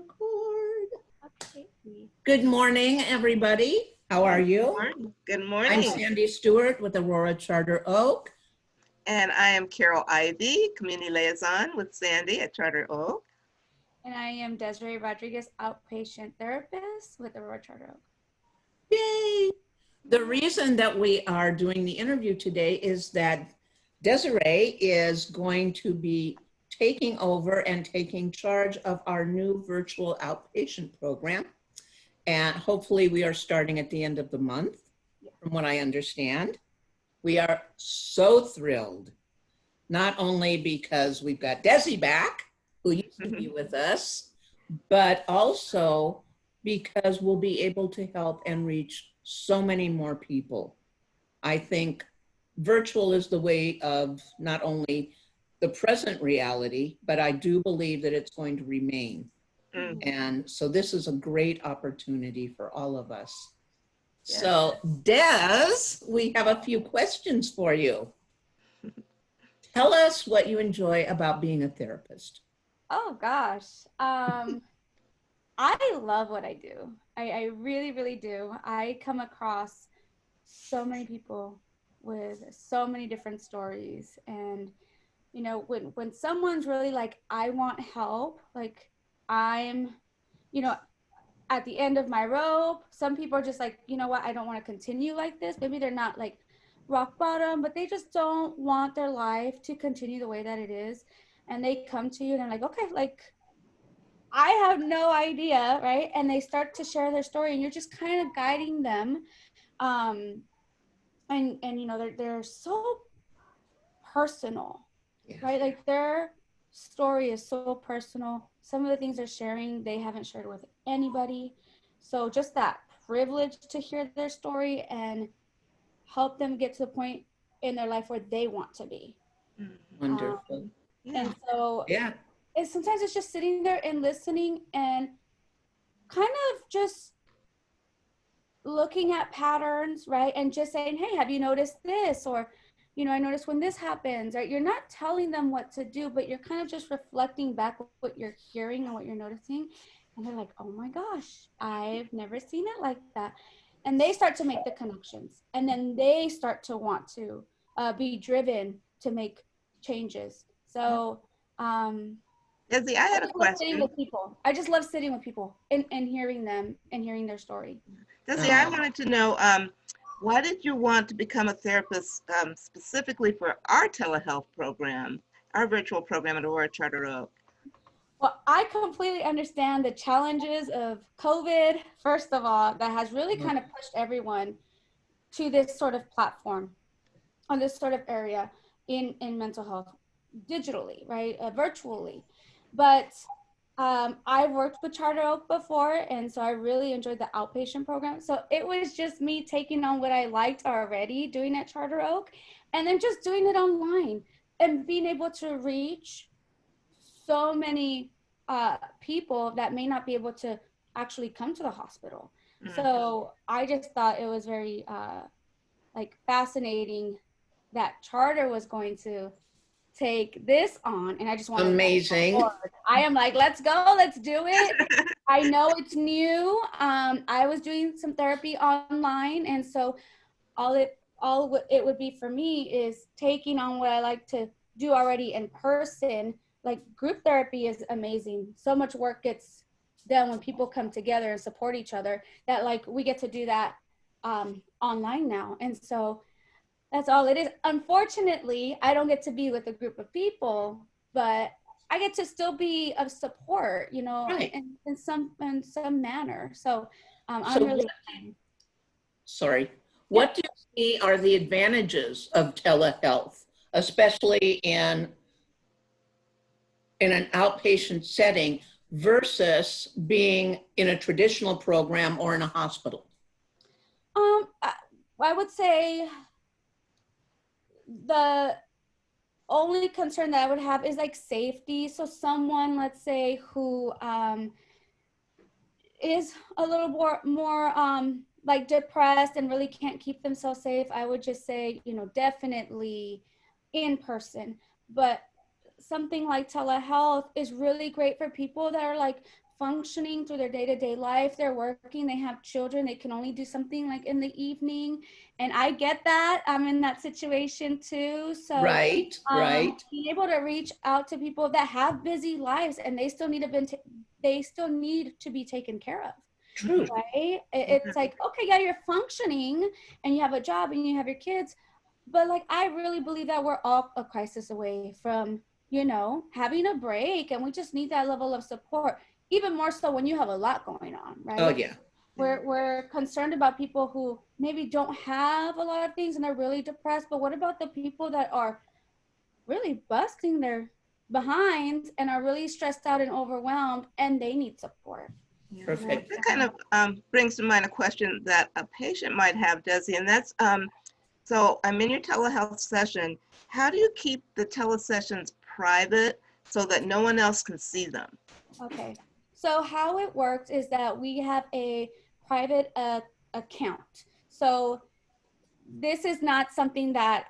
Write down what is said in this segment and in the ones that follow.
record. Okay. Good morning, everybody. How are you? Good morning. I'm Sandy Stewart with Aurora Charter Oak. And I am Carol Ivy, Community Liaison with Sandy at Charter Oak. And I am Desiree Rodriguez, Outpatient Therapist with Aurora Charter Oak. Yay! The reason that we are doing the interview today is that Desiree is going to be taking over and taking charge of our new virtual outpatient program. And hopefully we are starting at the end of the month, from what I understand. We are so thrilled, not only because we've got Dezi back, who used to be with us, but also because we'll be able to help and reach so many more people. I think virtual is the way of not only the present reality, but I do believe that it's going to remain. And so this is a great opportunity for all of us. Yeah. So Des, we have a few questions for you. Tell us what you enjoy about being a therapist. Oh gosh. I love what I do. I really, really do. I come across so many people with so many different stories. And, you know, when someone's really like, I want help, like I'm, you know, at the end of my rope, some people are just like, you know what, I don't want to continue like this. Maybe they're not like rock bottom, but they just don't want their life to continue the way that it is. And they come to you and they're like, okay, like, I have no idea, right? And they start to share their story and you're just kind of guiding them. And you know, they're so personal, right? Like their story is so personal. Some of the things they're sharing, they haven't shared with anybody. So just that privilege to hear their story and help them get to the point in their life where they want to be. Wonderful. And so sometimes it's just sitting there and listening and kind of just looking at patterns, right? And just saying, hey, have you noticed this? Or, you know, I noticed when this happens, right? You're not telling them what to do, but you're kind of just reflecting back what you're hearing and what you're noticing. And they're like, oh my gosh, I've never seen it like that. And they start to make the connections. And then they start to want to be driven to make changes. So, Dezi, I had a question. I just love sitting with people and hearing them and hearing their story. Dezi, I wanted to know, why did you want to become a therapist specifically for our telehealth program, our virtual program at Aurora Charter Oak? Well, I completely understand the challenges of COVID, first of all, that has really kind of pushed everyone to this sort of platform, on this sort of area in mental health, digitally, right, virtually. But I've worked with Charter Oak before, and so I really enjoyed the outpatient program. So it was just me taking on what I liked already doing at Charter Oak, and then just doing it online and being able to reach so many people that may not be able to actually come to the hospital. So I just thought it was very like fascinating that Charter was going to take this on, and I just want amazing. I am like, let's go, let's do it. I know it's new. I was doing some therapy online, and so all it would be for me is taking on what I like to do already in person. Like group therapy is amazing. So much work gets done when people come together and support each other that like we get to do that online now. And so that's all it is. Unfortunately, I don't get to be with a group of people, but I get to still be of support, you know, in some manner. So I'm really what do you see are the advantages of telehealth, especially in an outpatient setting versus being in a traditional program or in a hospital? I would say the only concern that I would have is like safety. So someone, let's say, who is a little more like depressed and really can't keep themselves safe, I would just say, you know, definitely in person. But something like telehealth is really great for people that are like functioning through their day-to-day life. They're working, they have children, they can only do something like in the evening. And I get that. I'm in that situation too. So Right, right. being able to reach out to people that have busy lives and they still need to be taken care of. True. Right? It's like, okay, yeah, you're functioning and you have a job and you have your kids, but like, I really believe that we're all a crisis away from, you know, having a break, and we just need that level of support, even more so when you have a lot going on, right? Oh, yeah. We're concerned about people who maybe don't have a lot of things and they're really depressed, but what about the people that are really busting their behinds and are really stressed out and overwhelmed and they need support? Perfect. That kind of brings to mind a question that a patient might have, Desi, and that's, so I'm in your telehealth session. How do you keep the telesessions private so that no one else can see them? Okay, so how it works is that we have a private account. So this is not something that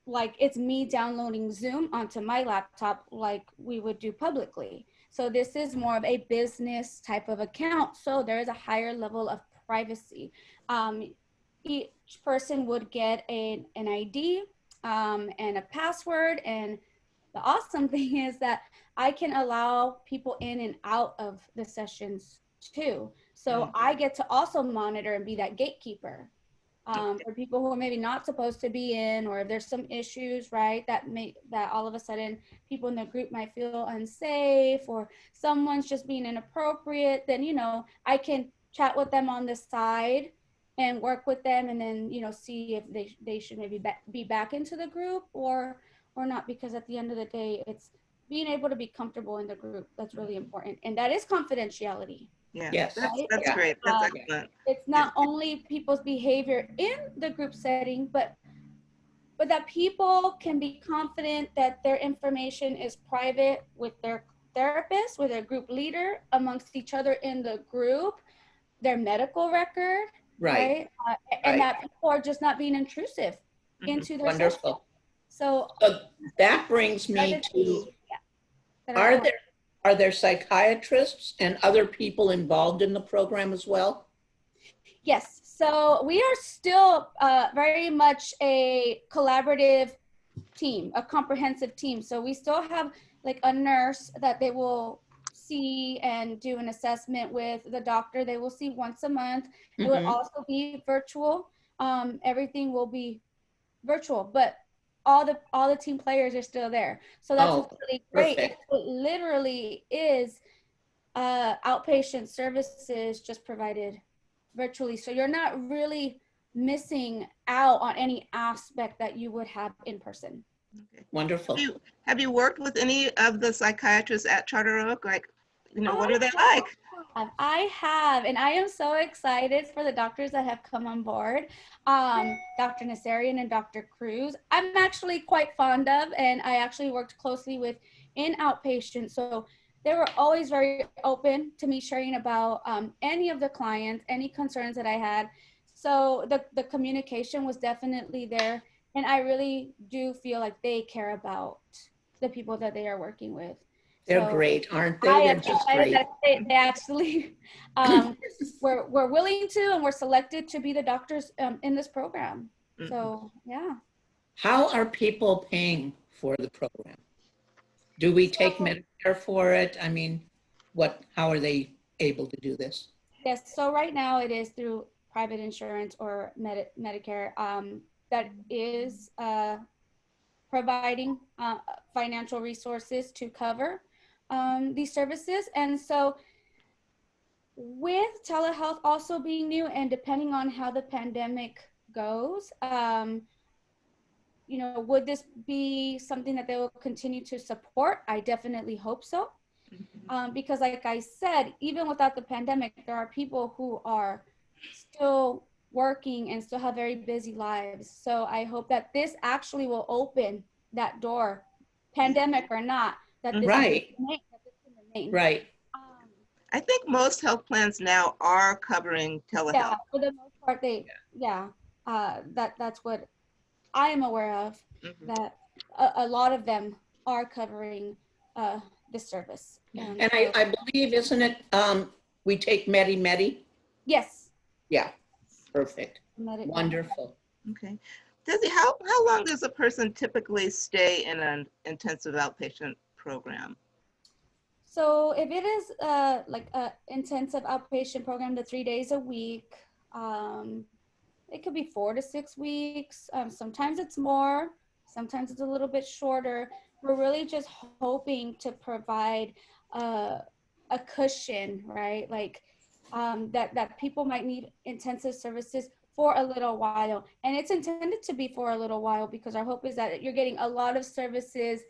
like it's me downloading Zoom onto my laptop like we would do publicly. So this is more of a business type of account. So there is a higher level of privacy. Each person would get an ID and a password. And the awesome thing is that I can allow people in and out of the sessions too. So I get to also monitor and be that gatekeeper for people who are maybe not supposed to be in, or if there's some issues, right, that all of a sudden people in the group might feel unsafe, or someone's just being inappropriate, then, you know, I can chat with them on the side and work with them, and then, you know, see if they should maybe be back into the group or not, because at the end of the day, it's being able to be comfortable in the group that's really important, and that is confidentiality. Yeah, Yes. that's great. That's excellent. It's not only people's behavior in the group setting, but that people can be confident that their information is private with their therapist, with their group leader, amongst each other in the group, their medical record, Right. and that people are just not being intrusive into their session. Wonderful. So that brings me to, are there psychiatrists and other people involved in the program as well? Yes, so we are still very much a collaborative team, a comprehensive team. So we still have like a nurse that they will see and do an assessment with. The doctor they will see once a month. It will also be virtual. Everything will be virtual, but all the team players are still there. So that's really great. It literally is outpatient services just provided virtually. So you're not really missing out on any aspect that you would have in person. Okay. Wonderful. Have you worked with any of the psychiatrists at Charter Oak? Like, you know, what are they like? I have, and I am so excited for the doctors that have come on board. Dr. Nazarian and Dr. Cruz, I'm actually quite fond of, and I actually worked closely with in outpatient. So they were always very open to me sharing about any of the clients, any concerns that I had. So the communication was definitely there. And I really do feel like they care about the people that they are working with. They're great, aren't they? They're just great. They actually we're willing to, and we're selected to be the doctors in this program. So yeah. How are people paying for the program? Do we take Medicare for it? I mean, how are they able to do this? Yes, so right now it is through private insurance or Medicare that is providing financial resources to cover these services. And so with telehealth also being new, and depending on how the pandemic goes, you know, would this be something that they will continue to support? I definitely hope so. Because like I said, even without the pandemic, there are people who are still working and still have very busy lives. So I hope that this actually will open that door, pandemic or not, that this Right. can remain. Right. I think most health plans now are covering telehealth. Yeah, for the most part, that's what I am aware of, that a lot of them are covering the service. And I believe, isn't it, we take Medi? Yes. Yeah, perfect. Medi- Wonderful. Okay. Desi, how long does a person typically stay in an intensive outpatient program? So if it is like a intensive outpatient program, the 3 days a week, it could be 4 to 6 weeks. Sometimes it's more, sometimes it's a little bit shorter. We're really just hoping to provide a cushion, right? Like that people might need intensive services for a little while. And it's intended to be for a little while because our hope is that you're getting a lot of services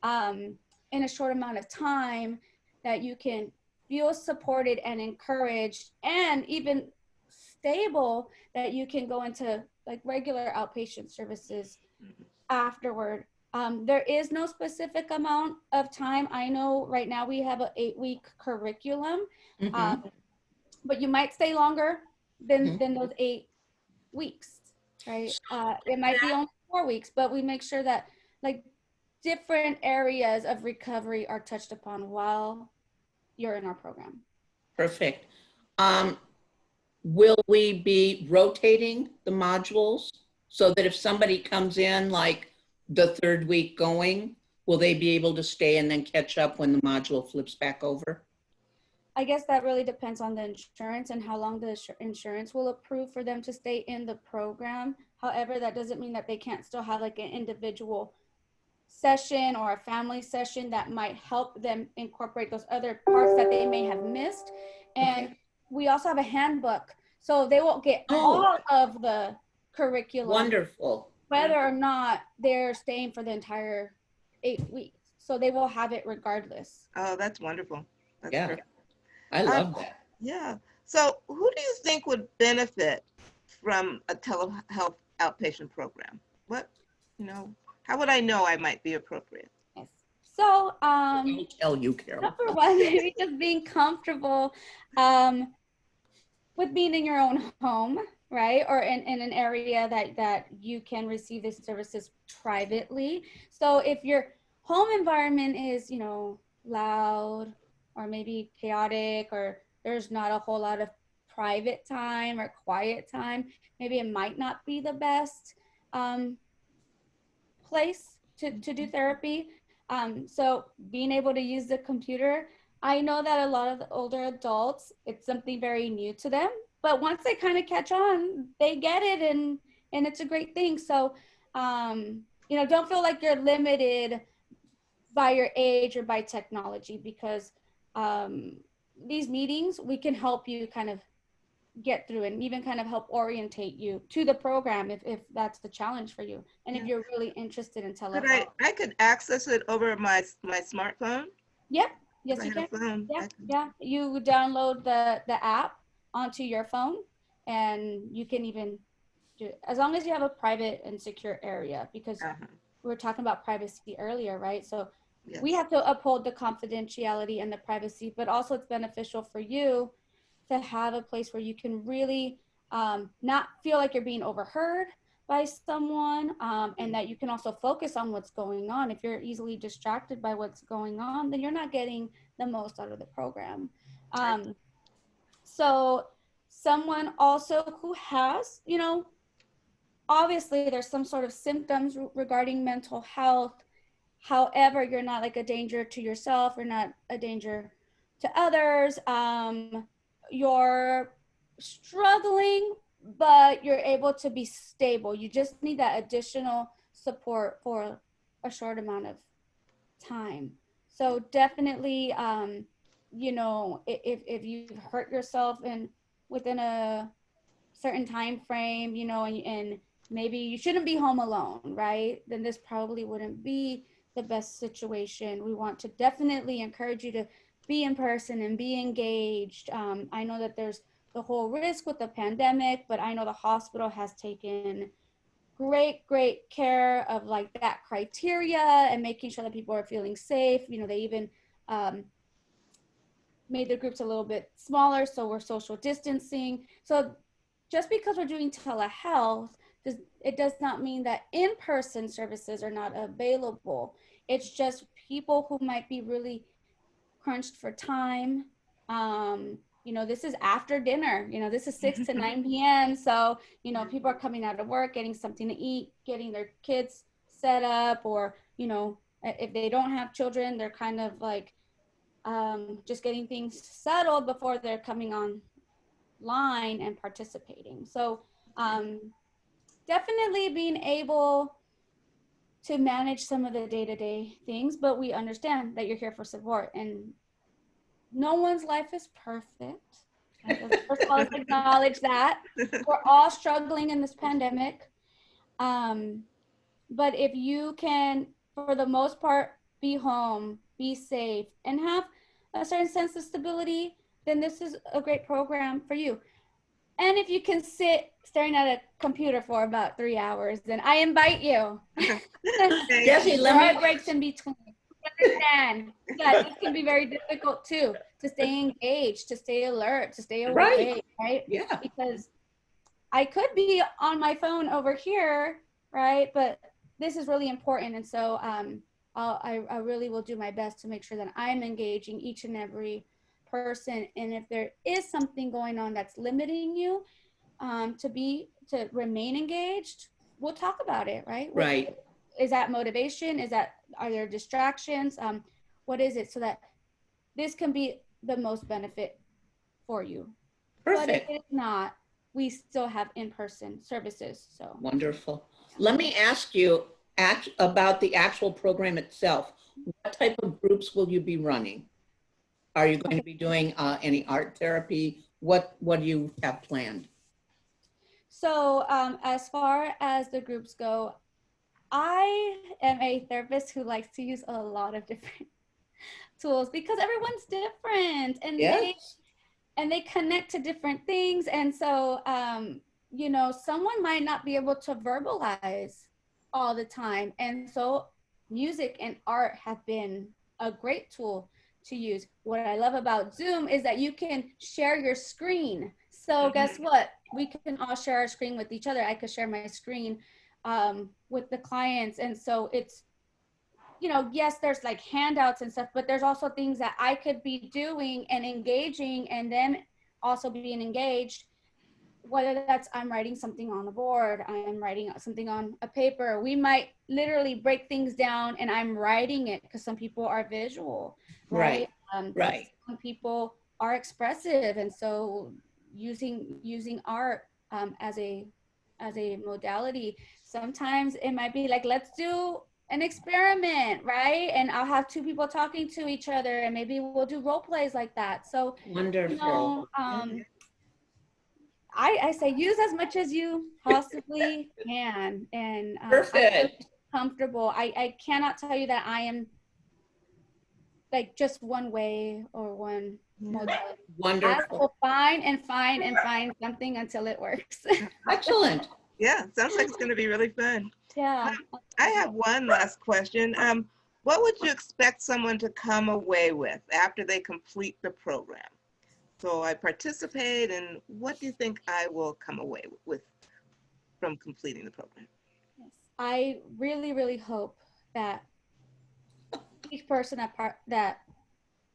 in a short amount of time, that you can feel supported and encouraged and even stable, that you can go into like regular outpatient services afterward. There is no specific amount of time. I know right now we have an 8-week curriculum, but you might stay longer than those 8 weeks, right? It might be only 4 weeks, but we make sure that like different areas of recovery are touched upon while you're in our program. Perfect. Will we be rotating the modules so that if somebody comes in like the 3rd week going, will they be able to stay and then catch up when the module flips back over? I guess that really depends on the insurance and how long the insurance will approve for them to stay in the program. However, that doesn't mean that they can't still have like an individual session or a family session that might help them incorporate those other parts that they may have missed. And we also have a handbook, so they won't get all of the curriculum. Wonderful. Whether or not they're staying for the entire 8 weeks. So they will have it regardless. Oh, that's wonderful. That's perfect. I love that. Yeah. So who do you think would benefit from a telehealth outpatient program? What, how would I know I might be appropriate? Yes. So, I'll tell you, Carol. number one, maybe just being comfortable with being in your own home, right? Or in an area that you can receive these services privately. So if your home environment is, loud or maybe chaotic, or there's not a whole lot of private time or quiet time, maybe it might not be the best place to do therapy. So being able to use the computer, I know that a lot of the older adults, it's something very new to them, but once they kind of catch on, they get it, and it's a great thing. So, don't feel like you're limited by your age or by technology, because these meetings, we can help you kind of get through and even kind of help orientate you to the program if that's the challenge for you. And if you're really interested in telehealth. I could access it over my smartphone? Yep. Yes, you can. Yeah. You download the app onto your phone, and you can even do it as long as you have a private and secure area, because we were talking about privacy earlier, right? So we have to uphold the confidentiality and the privacy, but also it's beneficial for you to have a place where you can really not feel like you're being overheard by someone, and that you can also focus on what's going on. If you're easily distracted by what's going on, then you're not getting the most out of the program. So someone also who has, obviously there's some sort of symptoms regarding mental health. However, you're not like a danger to yourself, or not a danger to others. You're struggling, but you're able to be stable. You just need that additional support for a short amount of time. So definitely, if you've hurt yourself and within a certain time frame, and maybe you shouldn't be home alone, right? Then this probably wouldn't be the best situation. We want to definitely encourage you to be in person and be engaged. I know that there's the whole risk with the pandemic, but I know the hospital has taken great care of like that criteria and making sure that people are feeling safe. They even made the groups a little bit smaller, so we're social distancing. So just because we're doing telehealth, it does not mean that in-person services are not available. It's just people who might be really crunched for time. You know, this is after dinner, you know, this is 6 to 9 p.m. So, you know, people are coming out of work, getting something to eat, getting their kids set up, or, you know, if they don't have children, they're kind of like just getting things settled before they're coming online and participating. So definitely being able to manage some of the day-to-day things, but we understand that you're here for support, and no one's life is perfect. First of all, let's acknowledge that we're all struggling in this pandemic. But if you can, for the most part, be home, be safe, and have a certain sense of stability, then this is a great program for you. And if you can sit staring at a computer for about 3 hours, then I invite you. Dezi, There are breaks in between. Understand that this can be very difficult too, to stay engaged, to stay alert, to stay awake, right? Yeah. Because I could be on my phone over here, right? But this is really important. And so I really will do my best to make sure that I'm engaging each and every person. And if there is something going on that's limiting you to remain engaged, we'll talk about it, right? Right. Is that motivation? Are there distractions? What is it, so that this can be the most benefit for you? Perfect. But if it's not, we still have in-person services. So Wonderful. Let me ask you about the actual program itself. What type of groups will you be running? Are you going to be doing any art therapy? What do you have planned? So as far as the groups go, I am a therapist who likes to use a lot of different tools because everyone's different, and Yes. they connect to different things. And so, you know, someone might not be able to verbalize all the time. And so music and art have been a great tool to use. What I love about Zoom is that you can share your screen. So guess what? We can all share our screen with each other. I could share my screen with the clients. And so it's, you know, yes, there's like handouts and stuff, but there's also things that I could be doing and engaging, and then also being engaged, whether that's I'm writing something on the board, I'm writing something on a paper. We might literally break things down and I'm writing it, because some people are visual, right? Right. Some people are expressive, and so using art as a modality. Sometimes it might be like, let's do an experiment, right? And I'll have two people talking to each other, and maybe we'll do role plays like that. So Wonderful. you know, I say use as much as you possibly can, and Perfect. I'm comfortable. I cannot tell you that I am like just one way or one modality. Wonderful. I will find something until it works. Excellent. Yeah, sounds like it's going to be really fun. Yeah. I have one last question. What would you expect someone to come away with after they complete the program? So I participate, and what do you think I will come away with from completing the program? Yes. I really, really hope that each person that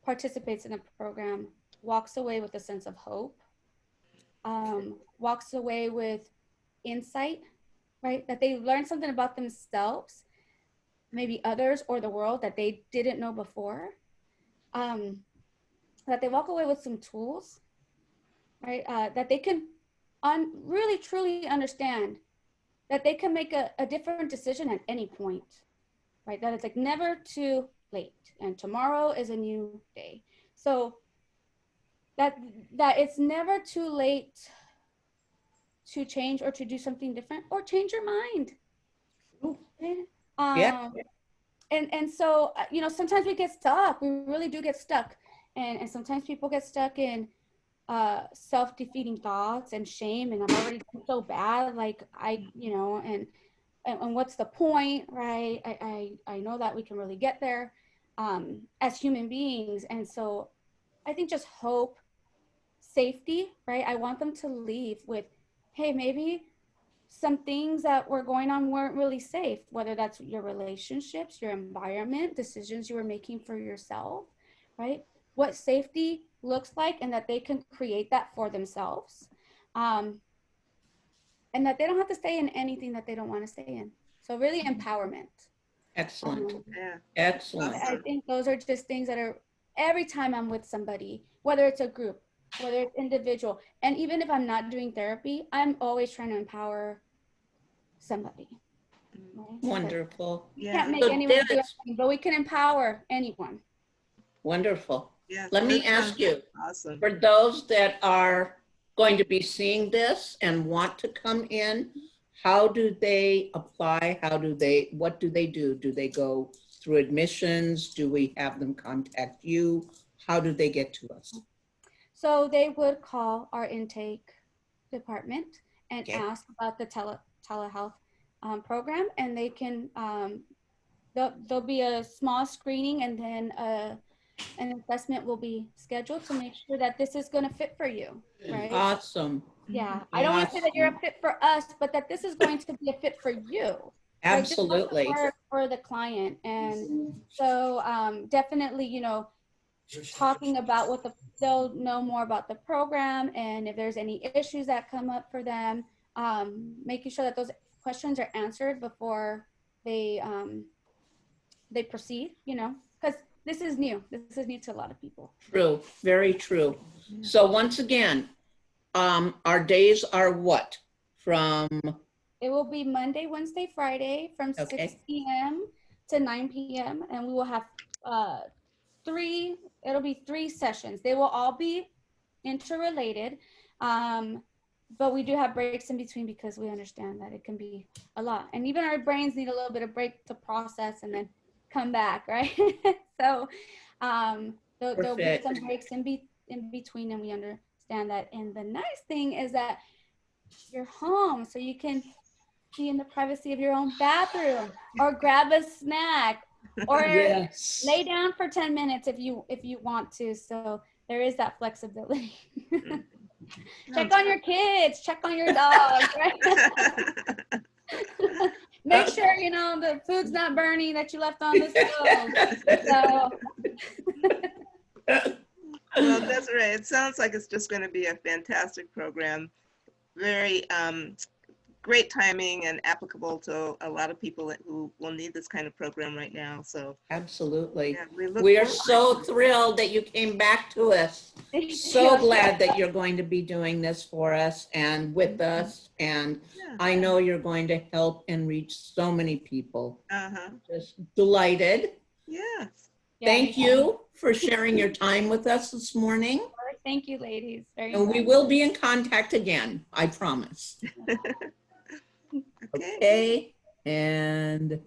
participates in a program walks away with a sense of hope, walks away with insight, right? That they learn something about themselves, maybe others or the world that they didn't know before. That they walk away with some tools, right? That they can really truly understand that they can make a different decision at any point, right? That it's like never too late, and tomorrow is a new day. So that it's never too late to change or to do something different or change your mind. Okay? Yeah. And so, you know, sometimes we get stuck. We really do get stuck. And sometimes people get stuck in self-defeating thoughts and shame. And I'm already so bad. Like you know, and what's the point, right? I know that we can really get there as human beings. And so I think just hope, safety, right? I want them to leave with, hey, maybe some things that were going on weren't really safe, whether that's your relationships, your environment, decisions you were making for yourself, right? What safety looks like, and that they can create that for themselves. And that they don't have to stay in anything that they don't want to stay in. So really empowerment. Excellent. Yeah. Excellent. I think those are just things that are, every time I'm with somebody, whether it's a group, whether it's individual, and even if I'm not doing therapy, I'm always trying to empower somebody. Right? Wonderful. We Yeah. can't make So anyone do Des- anything, but we can empower anyone. Wonderful. Yeah. Let me that ask sounds you, Awesome. for those that are going to be seeing this and want to come in, how do they apply? What do they do? Do they go through admissions? Do we have them contact you? How do they get to us? So they would call our intake department and Okay. ask about the telehealth program, and they can, there'll be a small screening, and then an assessment will be scheduled to make sure that this is going to fit for you, right? Awesome. Yeah, I don't want to say that you're a fit for us, but that this is going to be a fit for you. Right? This is Absolutely. for the client. And so definitely, you know, talking about what they'll know more about the program, and if there's any issues that come up for them, making sure that those questions are answered before they proceed, you know, because this is new. This is new to a lot of people. True. Very true. So once again, our days are what? From, It will be Monday, Wednesday, Friday from 6 Okay. p.m. to 9 p.m. And we will have it'll be 3 sessions. They will all be interrelated. But we do have breaks in between because we understand that it can be a lot. And even our brains need a little bit of break to process and then come back, right? So there'll be Perfect. some breaks in between, and we understand that. And the nice thing is that you're home, so you can be in the privacy of your own bathroom, or grab a snack, or yes. lay down for 10 minutes if you want to. So there is that flexibility. Check on your kids, check on your dog, right? Make sure, you know, the food's not burning that you left on the stove. So. Well, Desiree, it sounds like it's just going to be a fantastic program. Very great timing and applicable to a lot of people who will need this kind of program right now. So Absolutely. yeah, We are so thrilled that you came back to us. So glad that you're going to be doing this for us and with us. And Yeah. I know you're going to help and reach so many people. Uh-huh. Just delighted. Yes. Thank you for sharing your time with us this morning. Thank you, ladies. Very And we much. will be in contact again, I promise. Okay. Okay. And